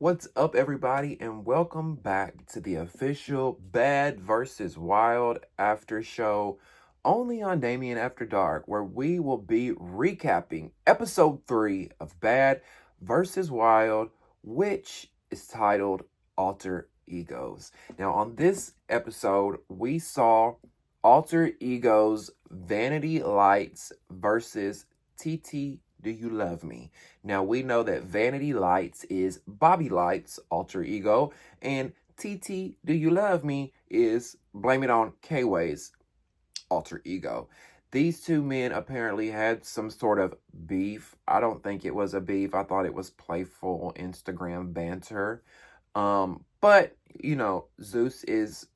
What's up, everybody, and welcome back to the official Bad versus Wild after show only on Damien After Dark, where we will be recapping episode 3 of Bad versus Wild, which is titled Alter Egos. Now, on this episode, we saw Alter Egos Vanity Lights versus TT Do You Love Me? Now, we know that Vanity Lights is Bobby Light's alter ego, and TT Do You Love Me is Blame It On K-Way's alter ego. These two men apparently had some sort of beef. I don't think it was a beef. I thought it was playful Instagram banter. But, Zeus is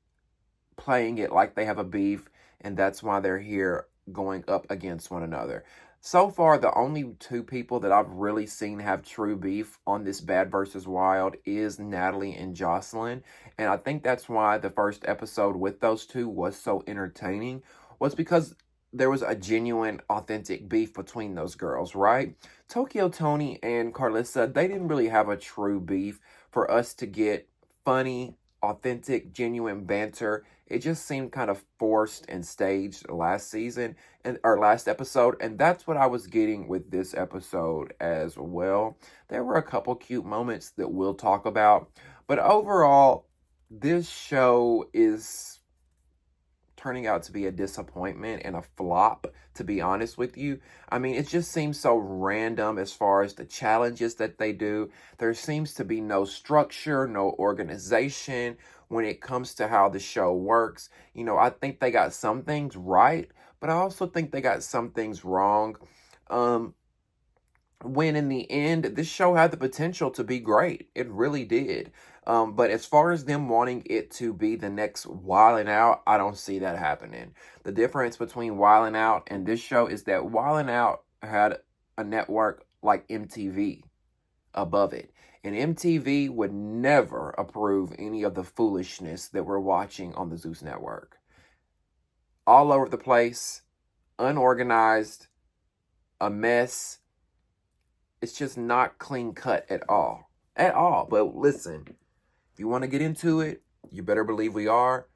playing it like they have a beef, and that's why they're here going up against one another. So far, the only two people that I've really seen have true beef on this Bad versus Wild is Natalie and Jocelyn. And I think that's why the first episode with those two was so entertaining, was because there was a genuine, authentic beef between those girls, right? Tokyo Tony and Carlissa, they didn't really have a true beef for us to get funny, authentic, genuine banter. It just seemed kind of forced and staged last season or last episode, and that's what I was getting with this episode as well. There were a couple cute moments that we'll talk about, but overall, this show is turning out to be a disappointment and a flop, to be honest with you. I mean, it just seems so random as far as the challenges that they do. There seems to be no structure, no organization when it comes to how the show works. I think they got some things right, but I also think they got some things wrong. When in the end, this show had the potential to be great. It really did. But as far as them wanting it to be the next Wildin' Out, I don't see that happening. The difference between Wildin' Out and this show is that Wildin' Out had a network like MTV above it. And MTV would never approve any of the foolishness that we're watching on the Zeus network. All over the place, unorganized, a mess. It's just not clean cut at all. At all. But listen, if you want to get into it, you better believe we are.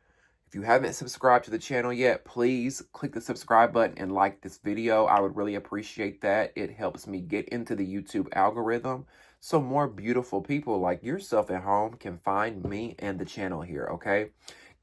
If you haven't subscribed to the channel yet, please click the subscribe button and like this video. I would really appreciate that. It helps me get into the YouTube algorithm so more beautiful people like yourself at home can find me and the channel here, okay?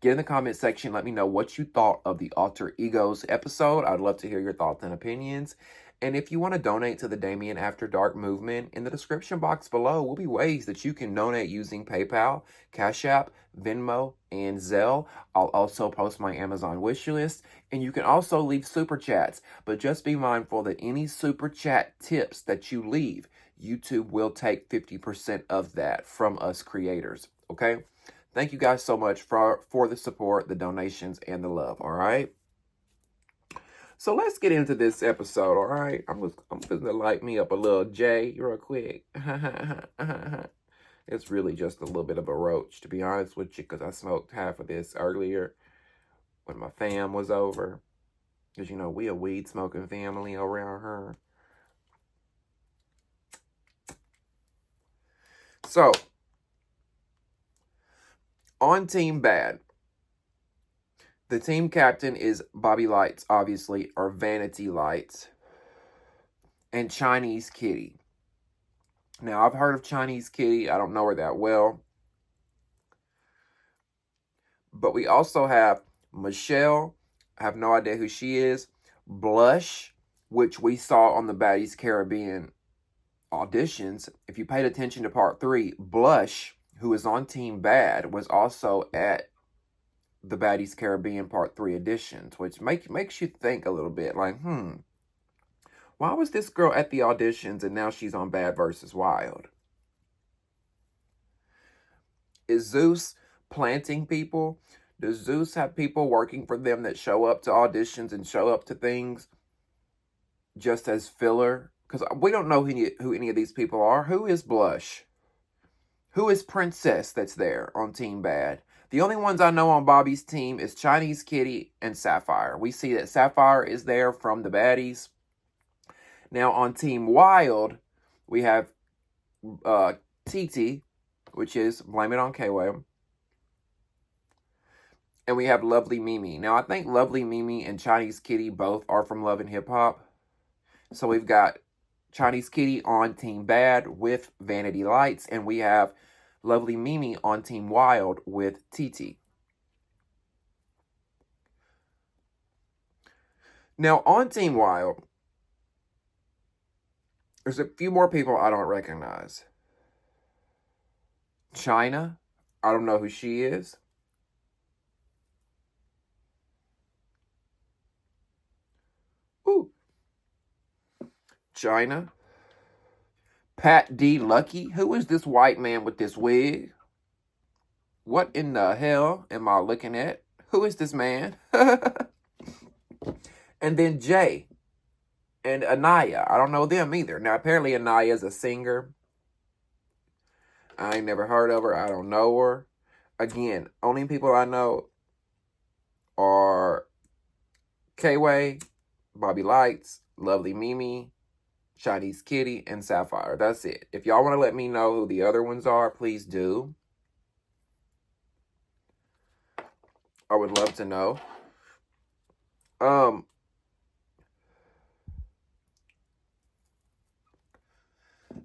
Get in the comment section. Let me know what you thought of the Alter Egos episode. I'd love to hear your thoughts and opinions. And if you want to donate to the Damien After Dark movement, in the description box below will be ways that you can donate using PayPal, Cash App, Venmo, and Zelle. I'll also post my Amazon wish list, and you can also leave super chats. But just be mindful that any super chat tips that you leave, YouTube will take 50% of that from us creators, okay? Thank you guys so much for the support, the donations, and the love, all right? So let's get into this episode, all right? I'm going to light me up a little J real quick. It's really just a little bit of a roach, to be honest with you, because I smoked half of this earlier when my fam was over. Because, we a weed-smoking family around here. So, on Team Bad, the team captain is Bobby Lights, obviously, or Vanity Lights, and Chinese Kitty. Now, I've heard of Chinese Kitty. I don't know her that well. But we also have Michelle. I have no idea who she is. Blush, which we saw on the Baddies Caribbean auditions. If you paid attention to part 3, Blush, who is on Team Bad, was also at the Baddies Caribbean Part 3 editions, which makes you think a little bit like, why was this girl at the auditions and now she's on Bad versus Wild? Is Zeus planting people? Does Zeus have people working for them that show up to auditions and show up to things just as filler? Because we don't know who any of these people are. Who is Blush? Who is Princess that's there on Team Bad? The only ones I know on Bobby's team is Chinese Kitty and Sapphire. We see that Sapphire is there from the Baddies. Now on Team Wild, we have TT, which is Blame It on K-Way. And we have Lovely Mimi. Now, I think Lovely Mimi and Chinese Kitty both are from Love and Hip Hop. So we've got Chinese Kitty on Team Bad with Vanity Lights, and we have Lovely Mimi on Team Wild with TT. Now, on Team Wild, there's a few more people I don't recognize. China, I don't know who she is. Ooh. China. Pat D. Lucky. Who is this white man with this wig? What in the hell am I looking at? Who is this man? And then Jay and Anaya. I don't know them either. Now, apparently Anaya is a singer. I ain't never heard of her. I don't know her. Again, only people I know are K-Way, Bobby Lights, Lovely Mimi, Chinese Kitty, and Sapphire. That's it. If y'all want to let me know who the other ones are, please do. I would love to know.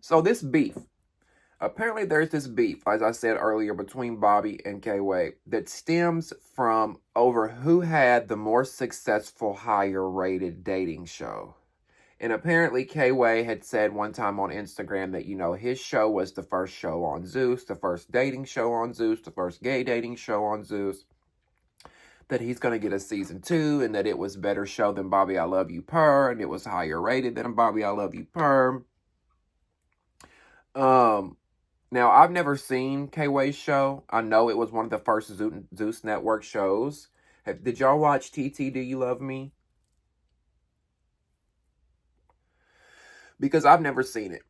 So this beef. Apparently there's this beef, as I said earlier, between Bobby and K-Way that stems from over who had the more successful, higher rated dating show. And apparently K-Way had said one time on Instagram that, his show was the first show on Zeus, the first dating show on Zeus, the first gay dating show on Zeus, that he's going to get a season 2, and that it was better show than Bobby I Love You Per, and it was higher rated than Bobby I Love You Per. Now, I've never seen K-Way's show. I know it was one of the first Zeus Network shows. Did y'all watch TT Do You Love Me? Because I've never seen it.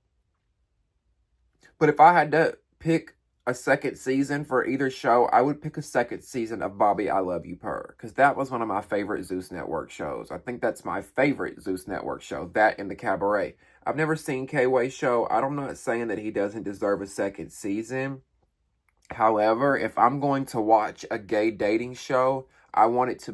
But if I had to pick a second season for either show, I would pick a second season of Bobby I Love You Per. Because that was one of my favorite Zeus Network shows. I think that's my favorite Zeus Network show. That and The Cabaret. I've never seen K-Way's show. I'm not saying that he doesn't deserve a second season. However, if I'm going to watch a gay dating show, I want to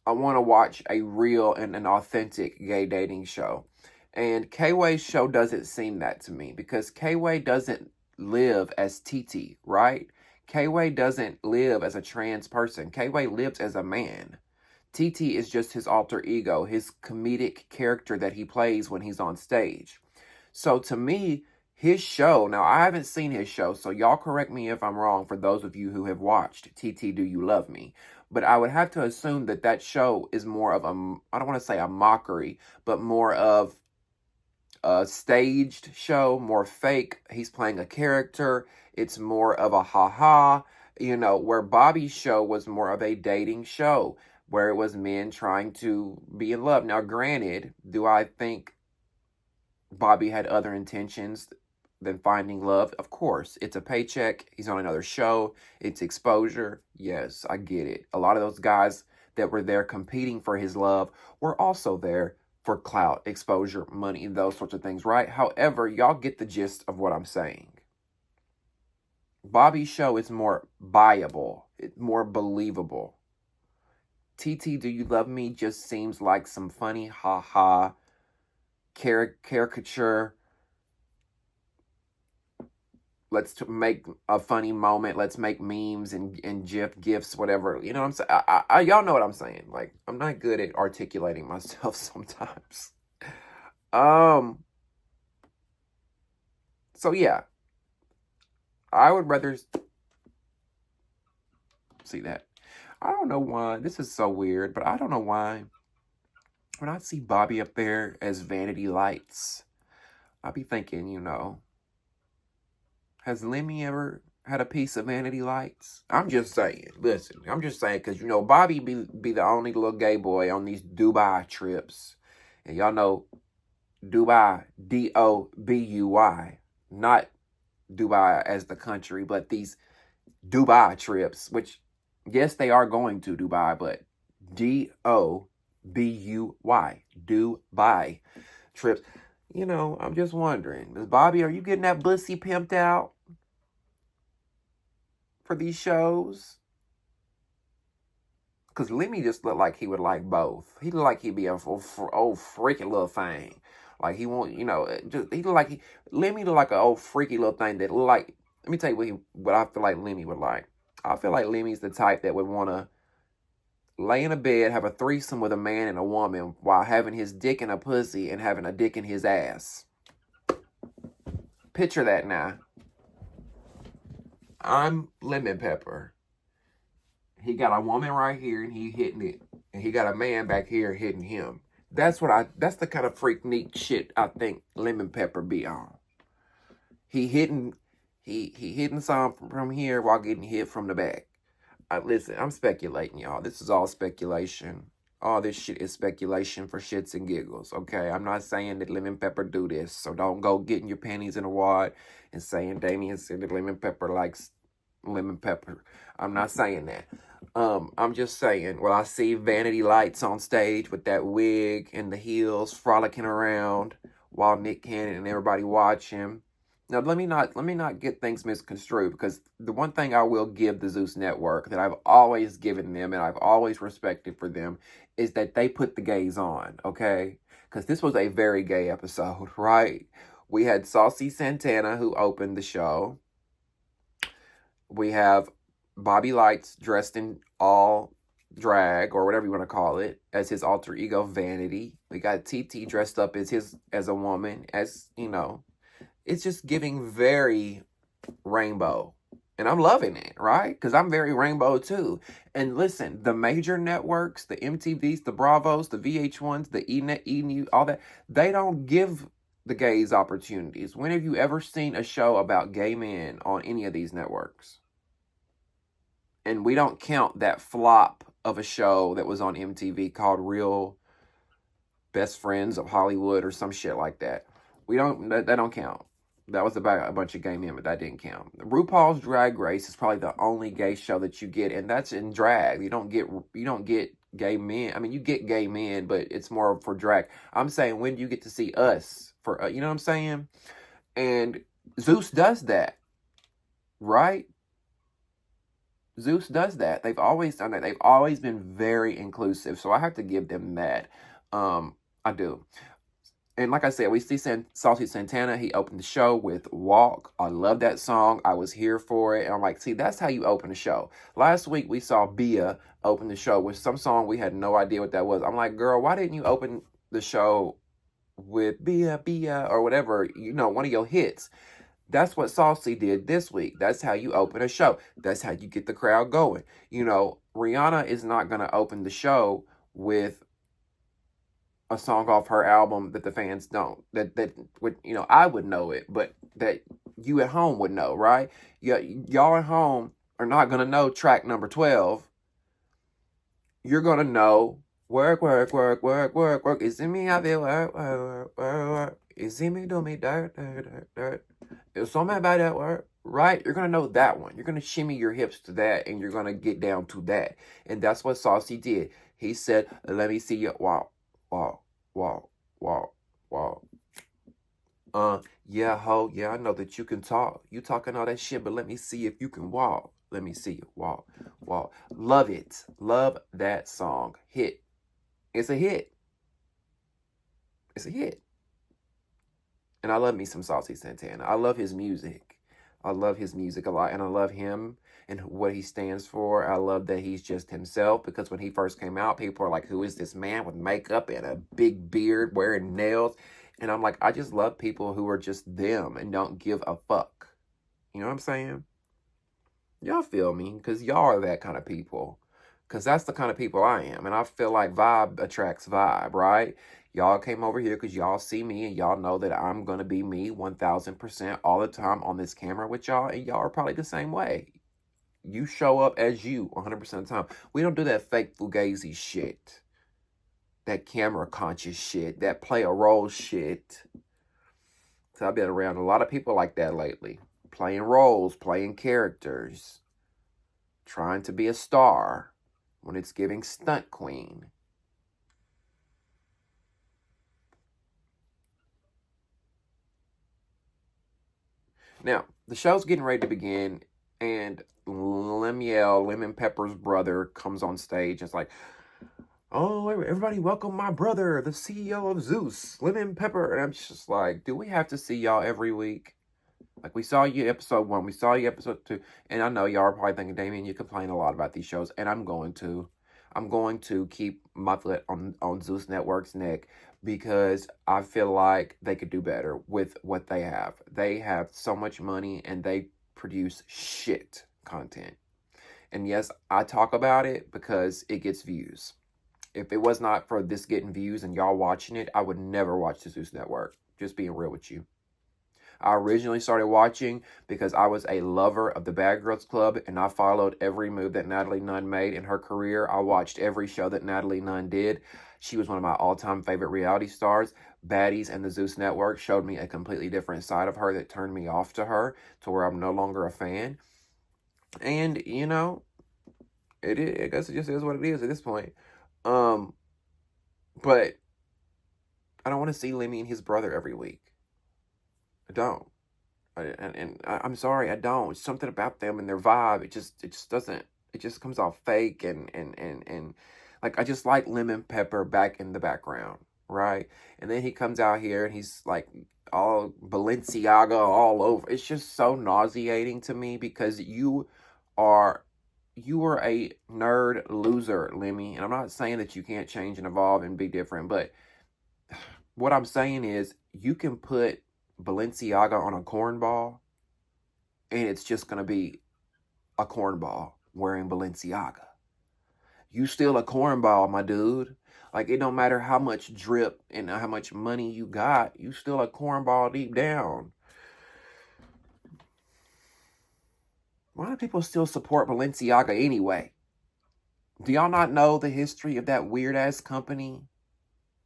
watch a real and an authentic gay dating show. And K-Way's show doesn't seem that to me, because K-Way doesn't live as TT, right? K-Way doesn't live as a trans person. K-Way lives as a man. TT is just his alter ego, his comedic character that he plays when he's on stage. So to me, his show, now I haven't seen his show, so y'all correct me if I'm wrong for those of you who have watched TT Do You Love Me. But I would have to assume that show is more of I don't want to say a mockery, but more of a staged show, more fake. He's playing a character. It's more of a ha-ha, where Bobby's show was more of a dating show, where it was men trying to be in love. Now, granted, do I think Bobby had other intentions than finding love? Of course. It's a paycheck. He's on another show. It's exposure. Yes, I get it. A lot of those guys that were there competing for his love were also there for clout, exposure, money, and those sorts of things, right? However, y'all get the gist of what I'm saying. Bobby's show is more buyable. It's more believable. TT Do You Love Me just seems like some funny ha-ha caricature. Let's make a funny moment. Let's make memes and GIFs, whatever. You know what I'm saying? Y'all know what I'm saying. Like, I'm not good at articulating myself sometimes. So yeah, I would rather see that. I don't know why. This is so weird, but I don't know why. When I see Bobby up there as Vanity Lights, I'll be thinking, has Lemmy ever had a piece of Vanity Lights? I'm just saying. Listen, I'm just saying because, Bobby be the only little gay boy on these Dubai trips. And y'all know Dubai, D-O-B-U-Y. Not Dubai as the country, but these Dubai trips, which, yes, they are going to Dubai, but D-O-B-U-Y. Dubai trips. I'm just wondering, Miss Bobby, are you getting that bussy pimped out? for these shows. Because Lemmy just looked like he would like both. He looked like he'd be a old freaky little thing. Like he won't, he looked like Lemmy looked like an old freaky little thing that looked like, let me tell you what I feel like Lemmy would like. I feel like Lemmy's the type that would want to lay in a bed, have a threesome with a man and a woman while having his dick in a pussy and having a dick in his ass. Picture that now. I'm Lemon Pepper. He got a woman right here and he hitting it. And he got a man back here hitting him. That's the kind of freak neat shit I think Lemon Pepper be on. He hitting some from here while getting hit from the back. Listen, I'm speculating, y'all. This is all speculation. All this shit is speculation for shits and giggles, okay? I'm not saying that Lemon Pepper do this, so don't go getting your panties in a wad and saying Damien said that Lemon Pepper likes Lemon Pepper. I'm not saying that. I'm just saying, well, I see Vanity Lights on stage with that wig and the heels frolicking around while Nick Cannon and everybody watch him. Now, let me not get things misconstrued, because the one thing I will give the Zeus Network that I've always given them and I've always respected for them is that they put the gays on, okay? Because this was a very gay episode, right? We had Saucy Santana, who opened the show. We have Bobby Lights dressed in all drag, or whatever you want to call it, as his alter ego Vanity. We got TT dressed up as a woman, as, it's just giving very rainbow. And I'm loving it, right? Because I'm very rainbow too. And listen, the major networks, the MTVs, the Bravos, the VH1s, the ENet, ENews, all that, they don't give the gays opportunities. When have you ever seen a show about gay men on any of these networks? And we don't count that flop of a show that was on MTV called Real Best Friends of Hollywood or some shit like that. That don't count. That was about a bunch of gay men, but that didn't count. RuPaul's Drag Race is probably the only gay show that you get, and that's in drag. You don't get gay men. I mean, you get gay men, but it's more for drag. I'm saying, when do you get to see us for? You know what I'm saying? And Zeus does that, right? Zeus does that. They've always done that. They've always been very inclusive, so I have to give them that. I do. And like I said, we see Saucy Santana. He opened the show with Walk. I love that song. I was here for it. And I'm like, see, that's how you open a show. Last week, we saw Bia open the show with some song we had no idea what that was. I'm like, girl, why didn't you open the show with Bia, or whatever, one of your hits? That's what Saucy did this week. That's how you open a show. That's how you get the crowd going. Rihanna is not going to open the show with a song off her album that the fans don't, that would, I would know it, but that you at home would know, right? Y'all at home are not going to know track number 12. You're going to know work, work, work, work, work, work. Is it me? I feel work, work, work, work, work. Is it me? Do me dirt, dirt, dirt, dirt. It's something about that word, right? You're going to know that one. You're going to shimmy your hips to that, and you're going to get down to that. And that's what Saucy did. He said, let me see you. Wow. Wow, wow, wow, wow. Yeah, ho, yeah, I know that you can talk. You talking all that shit, but let me see if you can walk. Let me see you walk, walk. Love it. Love that song. Hit. It's a hit. It's a hit. And I love me some Saucy Santana. I love his music. I love his music a lot, and I love him and what he stands for. I love that he's just himself, because when he first came out, people are like, who is this man with makeup and a big beard wearing nails? And I'm like, I just love people who are just them and don't give a fuck. You know what I'm saying? Y'all feel me? Because y'all are that kind of people. Because that's the kind of people I am. And I feel like vibe attracts vibe, right? Y'all came over here because y'all see me and y'all know that I'm going to be me 1000% all the time on this camera with y'all. And y'all are probably the same way. You show up as you 100% of the time. We don't do that fake fugazi shit. That camera conscious shit. That play a role shit. So I've been around a lot of people like that lately. Playing roles, playing characters. Trying to be a star when it's giving stunt queen. Now, the show's getting ready to begin. And Lemuel, Lemon Pepper's brother, comes on stage and it's like, oh, everybody welcome my brother, the CEO of Zeus, Lemon Pepper. And I'm just like, do we have to see y'all every week? Like, we saw you episode 1, we saw you episode 2, and I know y'all are probably thinking, Damien, you complain a lot about these shows, and I'm going to. I'm going to keep my foot on Zeus Network's neck because I feel like they could do better with what they have. They have so much money and they produce shit content. And yes, I talk about it because it gets views. If it was not for this getting views and y'all watching it, I would never watch the Zeus Network. Just being real with you. I originally started watching because I was a lover of the Bad Girls Club and I followed every move that Natalie Nunn made in her career. I watched every show that Natalie Nunn did. She was one of my all-time favorite reality stars. Baddies and the Zeus Network showed me a completely different side of her that turned me off to her to where I'm no longer a fan. And, you know, I guess it just is what it is at this point. But I don't want to see Lemmy and his brother every week. I don't. I'm sorry, I don't. It's something about them and their vibe. It just doesn't. It just comes off fake and like I just like Lemon Pepper back in the background, right? And then he comes out here and he's like all Balenciaga all over. It's just so nauseating to me because are you were a nerd loser, Lemmy. And I'm not saying that you can't change and evolve and be different, but what I'm saying is you can put Balenciaga on a cornball and it's just going to be a cornball wearing Balenciaga. You still a cornball, my dude. Like, it don't matter how much drip and how much money you got, you still a cornball deep down. Why do people still support Balenciaga anyway? Do y'all not know the history of that weird ass company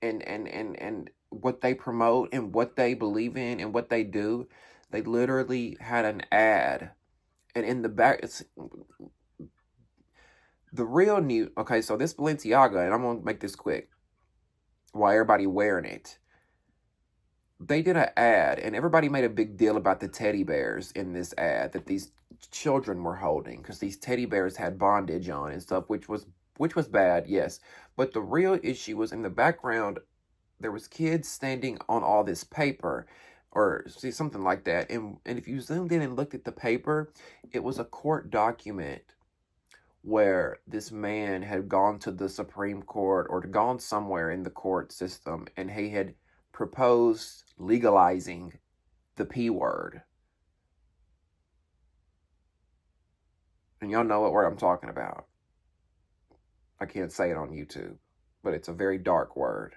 and what they promote and what they believe in and what they do? They literally had an ad, and in the back, it's the real new. Okay, so this Balenciaga, and I'm gonna make this quick. Why everybody wearing it? They did an ad, and everybody made a big deal about the teddy bears in this ad that these children were holding, because these teddy bears had bondage on and stuff, which was bad, yes. But the real issue was in the background. There was kids standing on all this paper, or see something like that. And if you zoomed in and looked at the paper, it was a court document where this man had gone to the Supreme Court or gone somewhere in the court system and he had proposed legalizing the P word. And y'all know what word I'm talking about. I can't say it on YouTube, but it's a very dark word.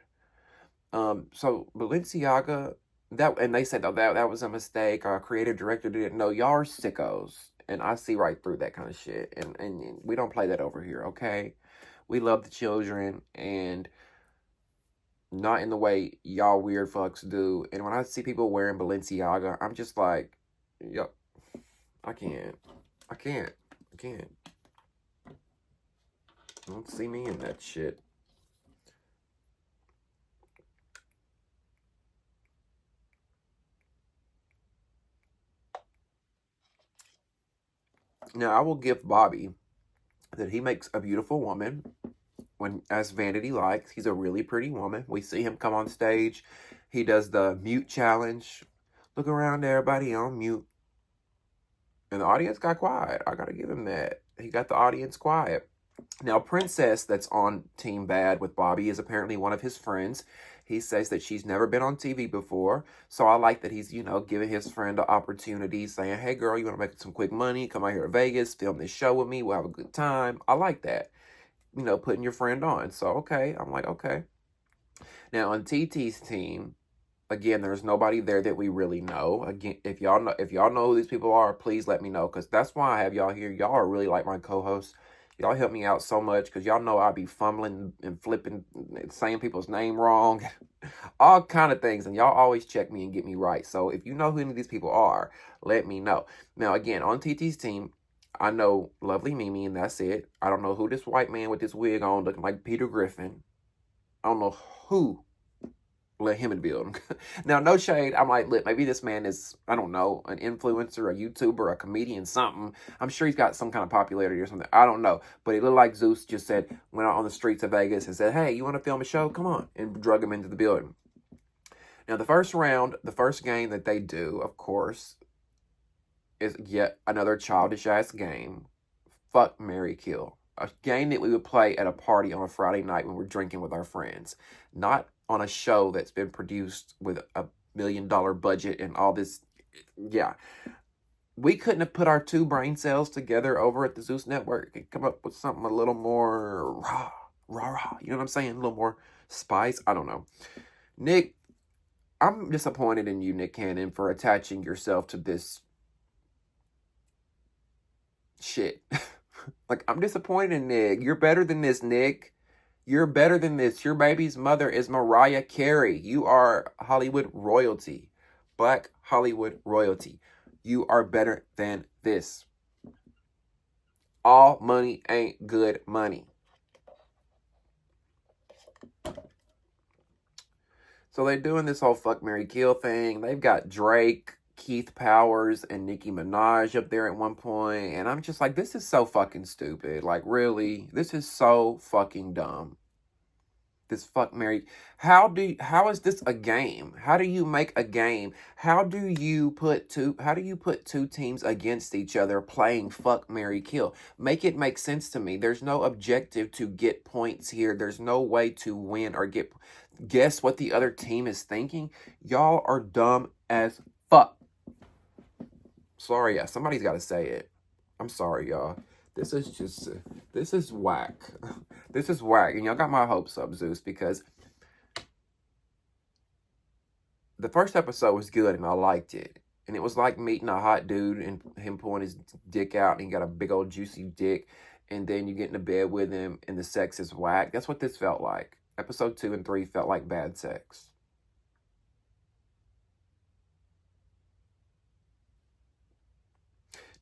So Balenciaga, and they said, oh, that was a mistake. Our creative director didn't know. Y'all are sickos. And I see right through that kind of shit. And we don't play that over here, okay? We love the children and not in the way y'all weird fucks do. And when I see people wearing Balenciaga, I'm just like, yup, I can't. Don't see me in that shit. Now, I will give Bobby that he makes a beautiful woman when as Vanity likes. He's a really pretty woman. We see him come on stage. He does the mute challenge. Look around, everybody on mute. And the audience got quiet. I gotta give him that. He got the audience quiet. Now, Princess, that's on Team Bad with Bobby, is apparently one of his friends. He says that she's never been on TV before. So I like that he's, giving his friend an opportunity, saying, hey, girl, you want to make some quick money? Come out here to Vegas, film this show with me. We'll have a good time. I like that. Putting your friend on. So, okay. I'm like, okay. Now, on TT's team, again, there's nobody there that we really know. Again, if y'all know who these people are, please let me know, because that's why I have y'all here. Y'all are really like my co-hosts. Y'all help me out so much because y'all know I be fumbling and flipping, saying people's name wrong, all kind of things, and y'all always check me and get me right. So if you know who any of these people are, let me know. Now, again, on TT's team, I know Lovely Mimi, and that's it. I don't know who this white man with this wig on looking like Peter Griffin. I don't know who let him in the building. Now, no shade. I'm like, maybe this man is, I don't know, an influencer, a YouTuber, a comedian, something. I'm sure he's got some kind of popularity or something. I don't know. But it looked like Zeus just went out on the streets of Vegas and said, hey, you want to film a show? Come on. And drug him into the building. Now, the first round, the first game that they do, of course, is yet another childish-ass game. Fuck, marry, kill. A game that we would play at a party on a Friday night when we're drinking with our friends. Not on a show that's been produced with a $1 million budget and all this. Yeah. We couldn't have put our two brain cells together over at the Zeus Network and come up with something a little more rah. You know what I'm saying? A little more spice. I don't know. Nick, I'm disappointed in you, Nick Cannon, for attaching yourself to this shit. Like, I'm disappointed in Nick. You're better than this, Nick. You're better than this. Your baby's mother is Mariah Carey. You are Hollywood royalty. Black Hollywood royalty. You are better than this. All money ain't good money. So they're doing this whole fuck, marry, kill thing. They've got Drake, Keith Powers, and Nicki Minaj up there at one point. And I'm just like, this is so fucking stupid. Like, really? This is so fucking dumb. This fuck, marry. How is this a game? How do you make a game? How do you put two teams against each other playing fuck, marry, kill? Make it make sense to me. There's no objective to get points here. There's no way to win or guess what the other team is thinking. Y'all are dumb as fuck. Sorry, yeah, somebody's got to say it. I'm sorry, y'all. This is whack. This is whack. And y'all got my hopes up, Zeus, because the first episode was good and I liked it. And it was like meeting a hot dude and him pulling his dick out and he got a big old juicy dick. And then you get into bed with him and the sex is whack. That's what this felt like. Episode 2 and 3 felt like bad sex.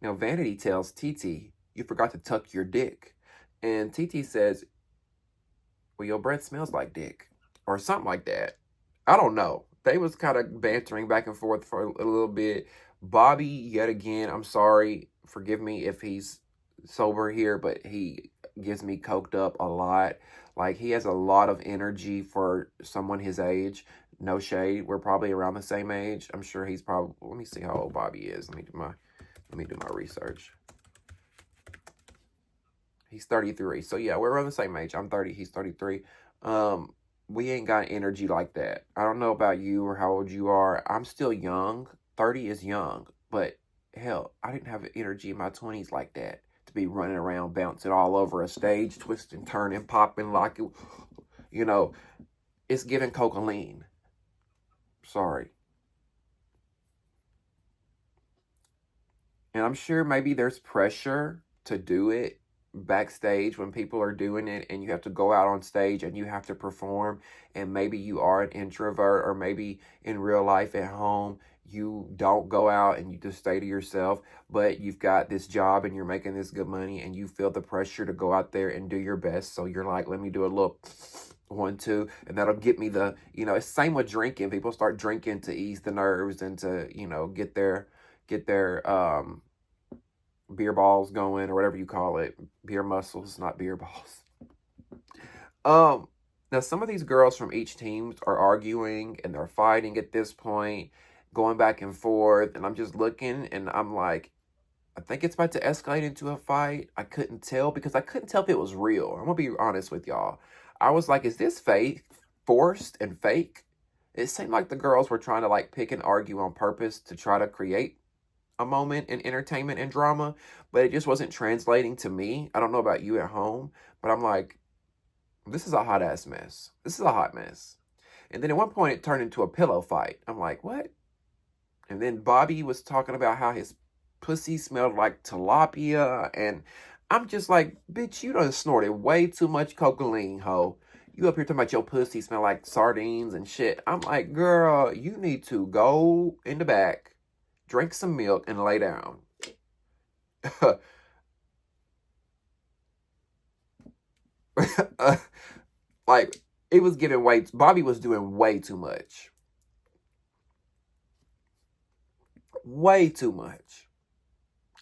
Now, Vanity tells TT, you forgot to tuck your dick. And TT says, well, your breath smells like dick. Or something like that. I don't know. They was kind of bantering back and forth for a little bit. Bobby, yet again, I'm sorry. Forgive me if he's sober here, but he gets me coked up a lot. Like, he has a lot of energy for someone his age. No shade. We're probably around the same age. I'm sure he's probably... Let me see how old Bobby is. Let me do my research. He's 33. So, yeah, we're around the same age. I'm 30. He's 33. We ain't got energy like that. I don't know about you or how old you are. I'm still young. 30 is young. But, hell, I didn't have energy in my 20s like that. To be running around, bouncing all over a stage, twisting, turning, popping like it, you know, it's giving cocaine. Sorry. And I'm sure maybe there's pressure to do it backstage when people are doing it and you have to go out on stage and you have to perform, and maybe you are an introvert, or maybe in real life at home you don't go out and you just stay to yourself, but you've got this job and you're making this good money and you feel the pressure to go out there and do your best. So you're like, let me do a little 1, 2, and that'll get me the, it's the same with drinking. People start drinking to ease the nerves and to, get their beer balls going, or whatever you call it. Beer muscles, not beer balls. Now some of these girls from each team are arguing and they're fighting at this point, going back and forth, and I'm just looking and I'm like, I think it's about to escalate into a fight. I couldn't tell because I couldn't tell if it was real. I'm gonna be honest with y'all. I was like, is this fake, forced and fake? It seemed like the girls were trying to like pick and argue on purpose to try to create a moment in entertainment and drama, but it just wasn't translating to me. I don't know about you at home, but I'm like, this is a hot ass mess. This is a hot mess. And then at one point it turned into a pillow fight. I'm like, what? And then Bobby was talking about how his pussy smelled like tilapia. And I'm just like, bitch, you done snorted way too much cocaine, ho. You up here talking about your pussy smell like sardines and shit. I'm like, girl, you need to go in the back, drink some milk, and lay down. Like, It was giving way. Bobby was doing way too much. Way too much.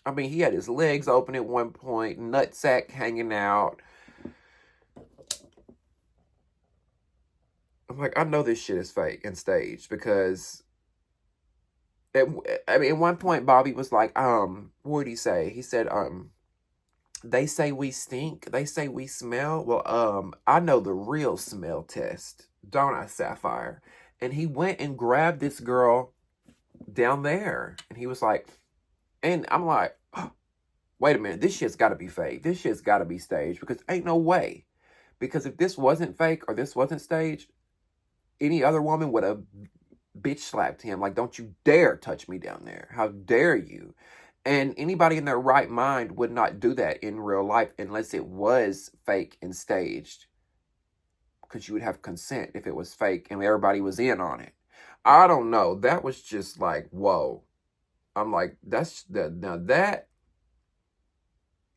I mean, he had his legs open at one point, nutsack hanging out. I'm like, I know this shit is fake and staged because at one point Bobby was like, what did he say? He said, they say we stink. They say we smell. Well, I know the real smell test, don't I, Sapphire? And he went and grabbed this girl down there, and he was like, and I'm like, oh, wait a minute, this shit's got to be fake. This shit's got to be staged because ain't no way. Because if this wasn't fake or this wasn't staged, any other woman would have bitch slapped him. Like, don't you dare touch me down there. How dare you? And anybody in their right mind would not do that in real life unless it was fake and staged. Because you would have consent if it was fake and everybody was in on it. I don't know. That was just like, whoa. I'm like, now that,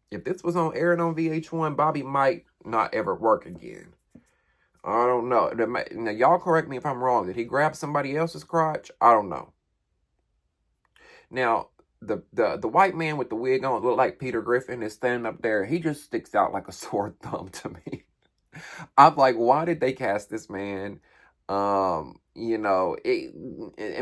if this was on airing on VH1, Bobby might not ever work again. I don't know. Now, y'all correct me if I'm wrong. Did he grab somebody else's crotch? I don't know. Now, the white man with the wig on, look like Peter Griffin, is standing up there. He just sticks out like a sore thumb to me. I'm like, why did they cast this man? In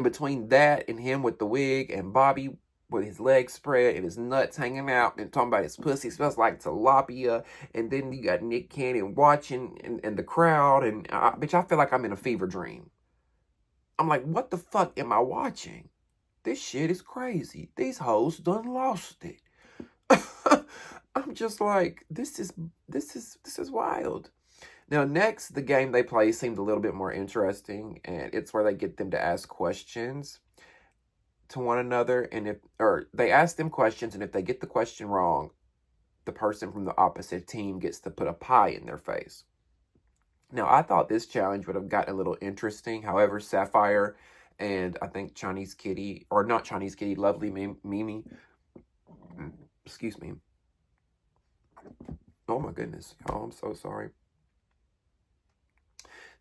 between that and him with the wig and Bobby with his legs spread and his nuts hanging out and talking about his pussy smells like tilapia, and then you got Nick Cannon watching and the crowd, and bitch, I feel like I'm in a fever dream. I'm like, what the fuck am I watching? This shit is crazy. These hoes done lost it. I'm just like, this is wild. Now, next, the game they play seemed a little bit more interesting, and it's where they get them to ask questions to one another, or they ask them questions, and if they get the question wrong, the person from the opposite team gets to put a pie in their face. Now, I thought this challenge would have gotten a little interesting. However, Sapphire and I think Chinese Kitty, or not Chinese Kitty, Lovely Mimi, excuse me. Oh my goodness, y'all, I'm so sorry.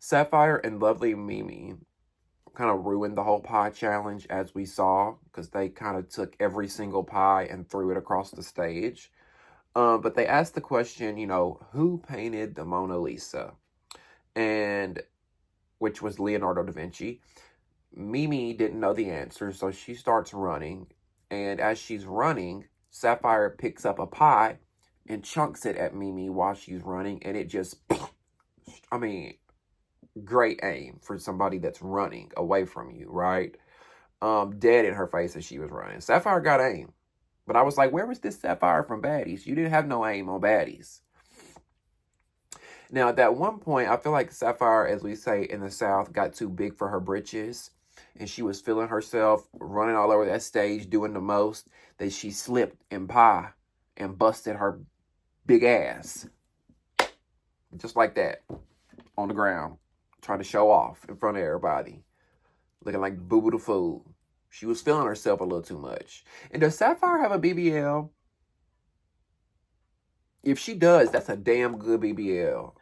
Sapphire and Lovely Mimi kind of ruined the whole pie challenge, as we saw, because they kind of took every single pie and threw it across the stage. But they asked the question, who painted the Mona Lisa? And which was Leonardo da Vinci. Mimi didn't know the answer, so she starts running. And as she's running, Sapphire picks up a pie and chunks it at Mimi while she's running. And it just, great aim for somebody that's running away from you, right? Dead in her face as she was running. Sapphire got aim. But I was like, where was this Sapphire from Baddies? You didn't have no aim on Baddies. Now, at that one point, I feel like Sapphire, as we say in the South, got too big for her britches. And she was feeling herself, running all over that stage, doing the most, that she slipped in pie and busted her big ass. Just like that. On the ground. Trying to show off in front of everybody. Looking like Boo-Boo the Fool. She was feeling herself a little too much. And does Sapphire have a BBL? If she does, that's a damn good BBL.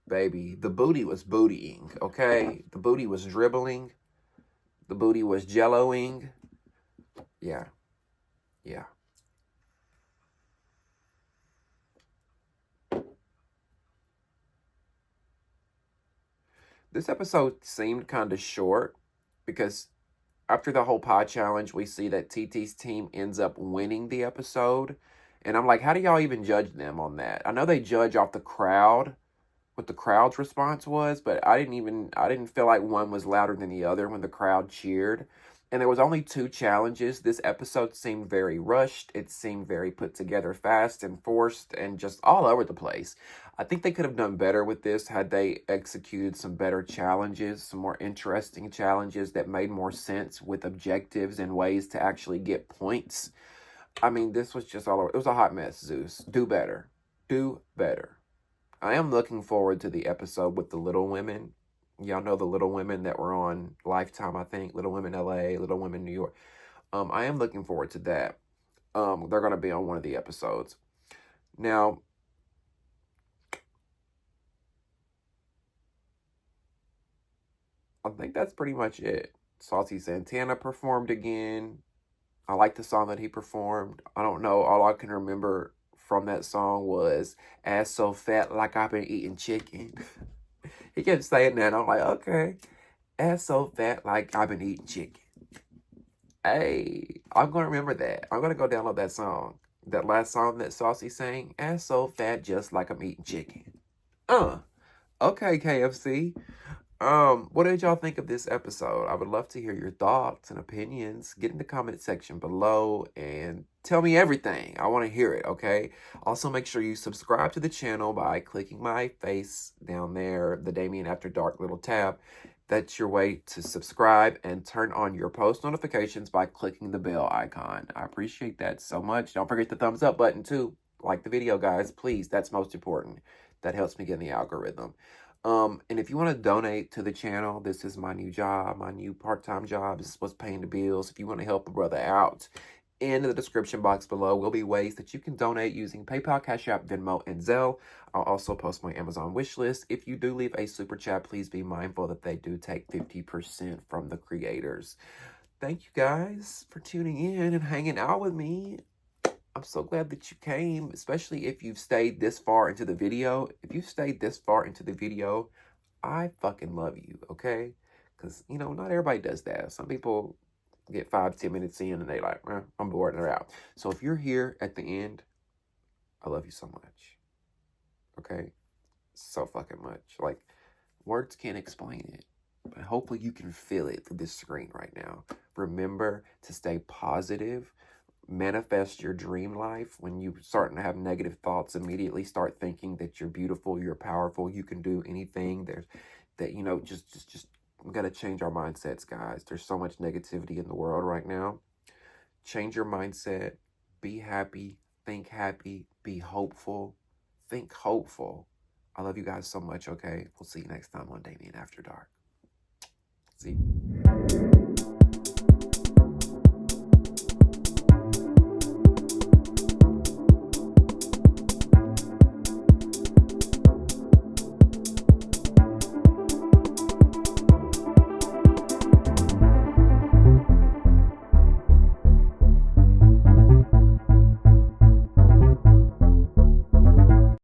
Baby, the booty was bootying, okay? The booty was dribbling. The booty was jelloing. Yeah. Yeah. This episode seemed kind of short because after the whole pie challenge, we see that TT's team ends up winning the episode. And I'm like, how do y'all even judge them on that? I know they judge off the crowd, what the crowd's response was, but I didn't feel like one was louder than the other when the crowd cheered. And there was only 2 challenges. This episode seemed very rushed. It seemed very put together fast and forced and just all over the place. I think they could have done better with this had they executed some better challenges, some more interesting challenges that made more sense with objectives and ways to actually get points. I mean, this was just all over. It was a hot mess, Zeus. Do better. Do better. I am looking forward to the episode with the Little Women. Y'all know the Little Women that were on Lifetime, I think. Little Women LA, Little Women New York. I am looking forward to that. They're going to be on one of the episodes. Now, I think that's pretty much it. Saucy Santana performed again. I like the song that he performed. I don't know. All I can remember from that song was "ass so fat like I've been eating chicken." He kept saying that. I'm like, okay, ass so fat like I've been eating chicken. Hey, I'm gonna remember that. I'm gonna go download that song. That last song that Saucy sang, "ass so fat just like I'm eating chicken." Uh, okay, KFC. What did y'all think of this episode? I would love to hear your thoughts and opinions. Get in the comment section below and tell me everything. I want to hear it, okay? Also, make sure you subscribe to the channel by clicking my face down there, the Damien After Dark little tab. That's your way to subscribe and turn on your post notifications by clicking the bell icon. I appreciate that so much. Don't forget the thumbs up button too. Like the video, guys, please. That's most important. That helps me get in the algorithm. And if you want to donate to the channel, this is my new job, my new part-time job. This is what's paying the bills. If you want to help a brother out, in the description box below will be ways that you can donate using PayPal, Cash App, Venmo, and Zelle. I'll also post my Amazon wish list. If you do leave a super chat, please be mindful that they do take 50% from the creators. Thank you guys for tuning in and hanging out with me. I'm so glad that you came, especially if you've stayed this far into the video. If you stayed this far into the video, I fucking love you, okay? Because, you know, not everybody does that. Some people get 5-10 minutes in and they like, I'm bored and they're out. So if you're here at the end, I love you so much, okay? So fucking much. Like, words can't explain it. But hopefully you can feel it through this screen right now. Remember to stay positive. Manifest your dream life. When you starting to have negative thoughts, immediately start thinking that you're beautiful, you're powerful, you can do anything. There's that, you know, just we got to change our mindsets, guys. There's so much negativity in the world right now. Change your mindset. Be happy, be hopeful, think hopeful. I love you guys so much, okay? We'll see you next time on Damien After Dark. See you.